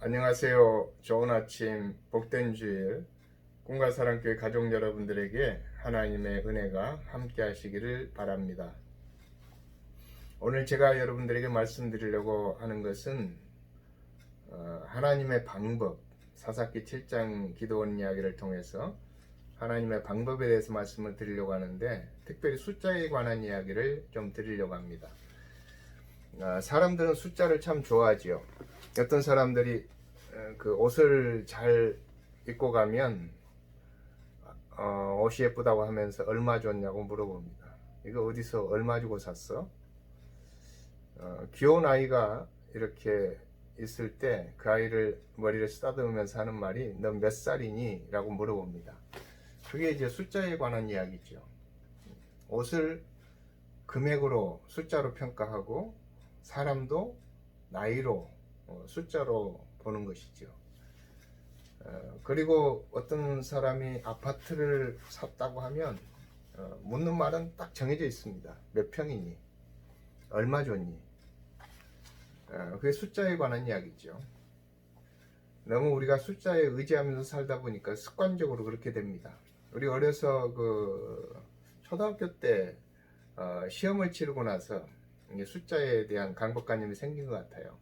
안녕하세요. 좋은 아침, 복된 주일, 꿈과 사랑교회 가족 여러분들에게 하나님의 은혜가 함께 하시기를 바랍니다. 오늘 제가 여러분들에게 말씀드리려고 하는 것은 하나님의 방법, 사사기 7장 기도원 이야기를 통해서 하나님의 방법에 대해서 말씀을 드리려고 하는데, 특별히 숫자에 관한 이야기를 좀 드리려고 합니다. 사람들은 숫자를 참 좋아하지요. 어떤 사람들이 그 옷을 잘 입고 가면 옷이 예쁘다고 하면서 얼마 줬냐고 물어봅니다. 이거 어디서 얼마 주고 샀어? 귀여운 아이가 이렇게 있을 때 그 아이를 머리를 쓰다듬으면서 하는 말이 너 몇 살이니? 라고 물어봅니다. 그게 이제 숫자에 관한 이야기죠. 옷을 금액으로 숫자로 평가하고 사람도 나이로 숫자로 보는 것이죠. 그리고 어떤 사람이 아파트를 샀다고 하면 묻는 말은 딱 정해져 있습니다. 몇 평이니? 얼마 줬니? 그게 숫자에 관한 이야기죠. 너무 우리가 숫자에 의지하면서 살다 보니까 습관적으로 그렇게 됩니다. 우리 어려서 그 초등학교 때 시험을 치르고 나서 숫자에 대한 강박관념이 생긴 것 같아요.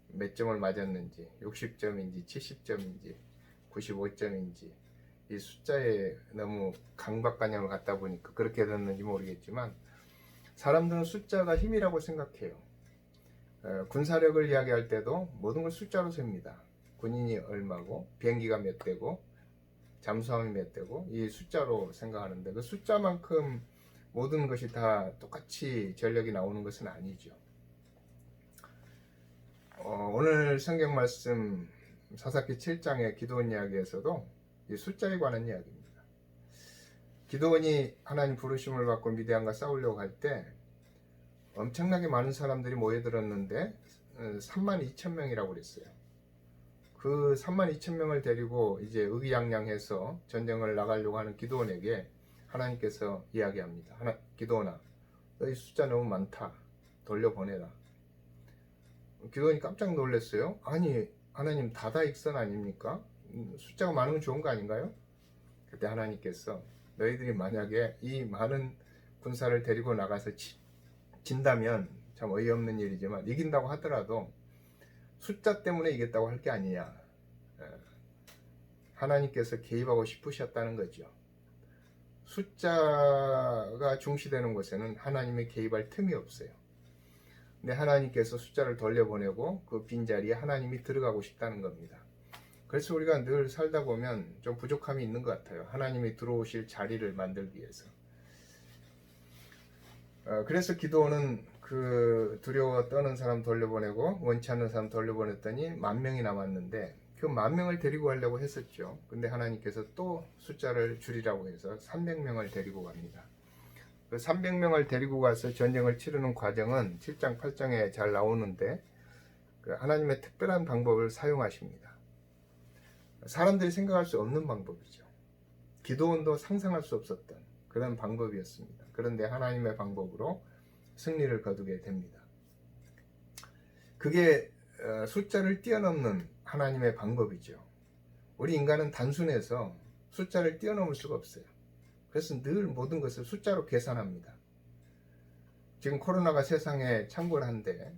몇 점을 맞았는지, 60점인지 70점인지 95점인지 이 숫자에 너무 강박관념을 갖다 보니까 그렇게 됐는지 모르겠지만, 사람들은 숫자가 힘이라고 생각해요. 군사력을 이야기할 때도 모든 걸 숫자로 셉니다. 군인이 얼마고, 비행기가 몇 대고, 잠수함이 몇 대고, 이 숫자로 생각하는데, 그 숫자만큼 모든 것이 다 똑같이 전력이 나오는 것은 아니죠. 오늘 성경 말씀 사사기 7장의 기도원 이야기에서도 이 숫자에 관한 이야기입니다. 기도원이 하나님 부르심을 받고 미디안과 싸우려고 할 때 엄청나게 많은 사람들이 모여들었는데 32,000명이라고 그랬어요. 그 32,000명을 데리고 이제 의기양양해서 전쟁을 나가려고 하는 기도원에게 하나님께서 이야기합니다. 기도원아, 너희 숫자 너무 많다. 돌려보내라. 기도원이 깜짝 놀랐어요. 아니, 하나님 다다익선 아닙니까? 숫자가 많으면 좋은 거 아닌가요? 그때 하나님께서 너희들이 만약에 이 많은 군사를 데리고 나가서 진다면, 참 어이없는 일이지만 이긴다고 하더라도 숫자 때문에 이겼다고 할 게 아니냐. 하나님께서 개입하고 싶으셨다는 거죠. 숫자가 중시되는 곳에는 하나님의 개입할 틈이 없어요. 근데 하나님께서 숫자를 돌려보내고 그 빈자리에 하나님이 들어가고 싶다는 겁니다. 그래서 우리가 늘 살다 보면 좀 부족함이 있는 것 같아요. 하나님이 들어오실 자리를 만들기 위해서. 그래서 기도는 그 두려워 떠는 사람 돌려보내고 원치 않는 사람 돌려보냈더니 10,000명이 남았는데, 그 10,000명을 데리고 가려고 했었죠. 근데 하나님께서 또 숫자를 줄이라고 해서 300명을 데리고 갑니다. 그 300명을 데리고 가서 전쟁을 치르는 과정은 7장 8장에 잘 나오는데, 그 하나님의 특별한 방법을 사용하십니다. 사람들이 생각할 수 없는 방법이죠. 기도원도 상상할 수 없었던 그런 방법이었습니다. 그런데 하나님의 방법으로 승리를 거두게 됩니다. 그게 숫자를 뛰어넘는 하나님의 방법이죠. 우리 인간은 단순해서 숫자를 뛰어넘을 수가 없어요. 그래서 늘 모든 것을 숫자로 계산합니다. 지금 코로나가 세상에 창궐한데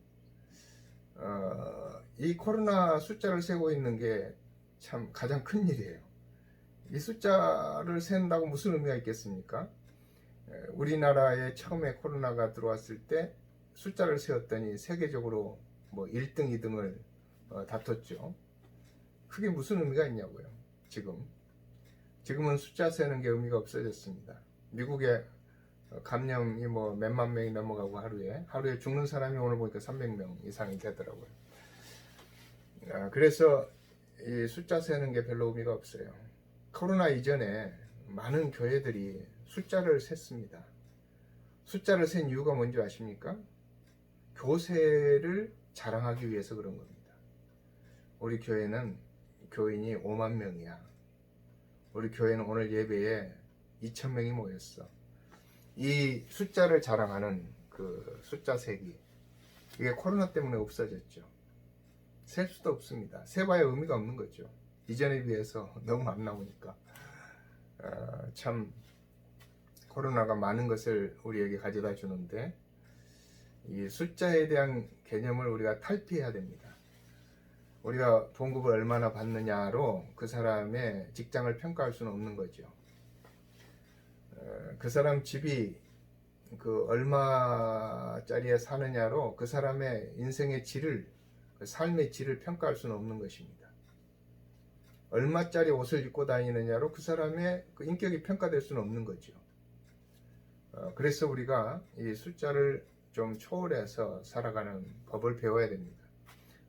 이 코로나 숫자를 세고 있는 게 참 가장 큰 일이에요. 이 숫자를 센다고 무슨 의미가 있겠습니까? 우리나라에 처음에 코로나가 들어왔을 때 숫자를 세웠더니 세계적으로 뭐 1등, 2등을 다퉜죠. 그게 무슨 의미가 있냐고요. 지금은 숫자 세는 게 의미가 없어졌습니다. 미국의 감염이 뭐 몇만 명이 넘어가고 하루에 죽는 사람이 오늘 보니까 300명 이상이 되더라고요. 그래서 이 숫자 세는 게 별로 의미가 없어요. 코로나 이전에 많은 교회들이 숫자를 셌습니다. 숫자를 센 이유가 뭔지 아십니까? 교세를 자랑하기 위해서 그런 겁니다. 우리 교회는 교인이 5만 명이야. 우리 교회는 오늘 예배에 2,000명이 모였어. 이 숫자를 자랑하는 그 숫자 세기, 이게 코로나 때문에 없어졌죠. 셀 수도 없습니다. 세봐야 의미가 없는 거죠. 이전에 비해서 너무 안 나오니까. 참 코로나가 많은 것을 우리에게 가져다 주는데 이 숫자에 대한 개념을 우리가 탈피해야 됩니다. 우리가 봉급을 얼마나 받느냐로 그 사람의 직장을 평가할 수는 없는 거죠. 그 사람 집이 그 얼마짜리에 사느냐로 그 사람의 인생의 질을, 그 삶의 질을 평가할 수는 없는 것입니다. 얼마짜리 옷을 입고 다니느냐로 그 사람의 그 인격이 평가될 수는 없는 거죠. 그래서 우리가 이 숫자를 좀 초월해서 살아가는 법을 배워야 됩니다.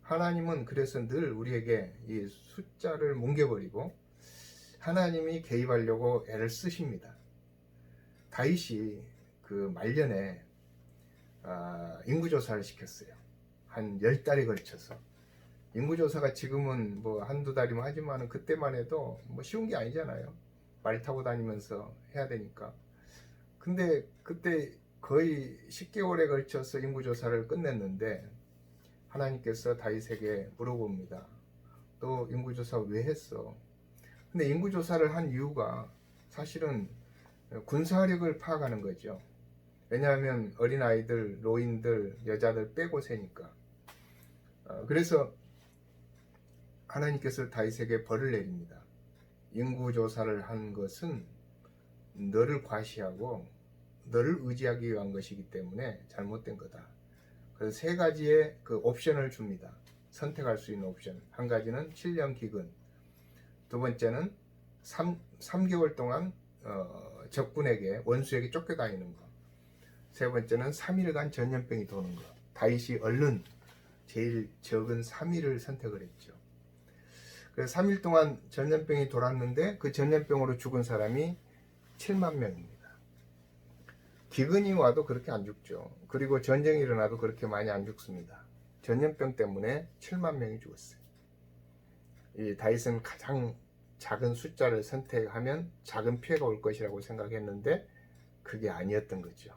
하나님은 그래서 늘 우리에게 이 숫자를 뭉개버리고 하나님이 개입하려고 애를 쓰십니다. 다윗이 그 말년에 인구조사를 시켰어요. 한 10달에 걸쳐서. 인구조사가 지금은 뭐 한두 달이면 하지만 그때만 해도 뭐 쉬운 게 아니잖아요. 말 타고 다니면서 해야 되니까. 근데 그때 거의 10개월에 걸쳐서 인구조사를 끝냈는데 하나님께서 다윗에게 물어봅니다. 너 인구조사 왜 했어? 근데 인구조사를 한 이유가 사실은 군사력을 파악하는 거죠. 왜냐하면 어린아이들, 노인들, 여자들 빼고 세니까. 그래서 하나님께서 다윗에게 벌을 내립니다. 인구조사를 한 것은 너를 과시하고 너를 의지하기 위한 것이기 때문에 잘못된 거다. 그래서 세 가지의 그 옵션을 줍니다. 선택할 수 있는 옵션. 한 가지는 7년 기근. 두 번째는 3개월 동안 적군에게, 원수에게 쫓겨다니는 거. 세 번째는 3일간 전염병이 도는 거. 다윗이 얼른 제일 적은 3일을 선택을 했죠. 그래서 3일 동안 전염병이 돌았는데 그 전염병으로 죽은 사람이 7만 명입니다. 기근이 와도 그렇게 안 죽죠. 그리고 전쟁이 일어나도 그렇게 많이 안 죽습니다. 전염병 때문에 7만 명이 죽었어요. 이 다윗은 가장 작은 숫자를 선택하면 작은 피해가 올 것이라고 생각했는데 그게 아니었던 거죠.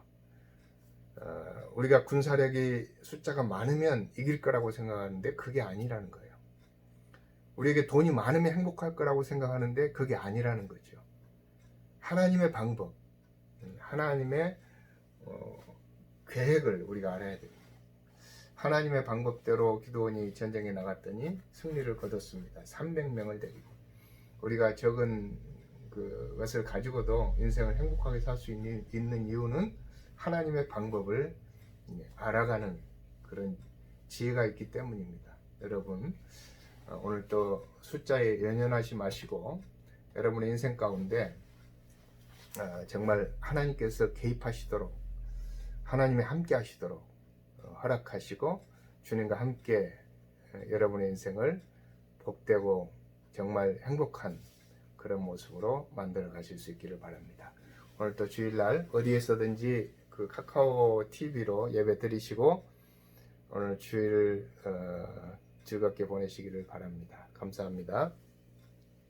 우리가 군사력이 숫자가 많으면 이길 거라고 생각하는데 그게 아니라는 거예요. 우리에게 돈이 많으면 행복할 거라고 생각하는데 그게 아니라는 거죠. 하나님의 방법, 하나님의 계획을 우리가 알아야 됩니다. 하나님의 방법대로 기드온이 전쟁에 나갔더니 승리를 거뒀습니다. 300명을 데리고. 우리가 적은 그것을 가지고도 인생을 행복하게 살 수 있는 이유는 하나님의 방법을 알아가는 그런 지혜가 있기 때문입니다. 여러분, 오늘 또 숫자에 연연하지 마시고 여러분의 인생 가운데 정말 하나님께서 개입하시도록, 하나님이 함께 하시도록 허락하시고 주님과 함께 여러분의 인생을 복되고 정말 행복한 그런 모습으로 만들어 가실 수 있기를 바랍니다. 오늘 또 주일날 어디에서든지 그 카카오 TV로 예배 드리시고 오늘 주일 즐겁게 보내시기를 바랍니다. 감사합니다.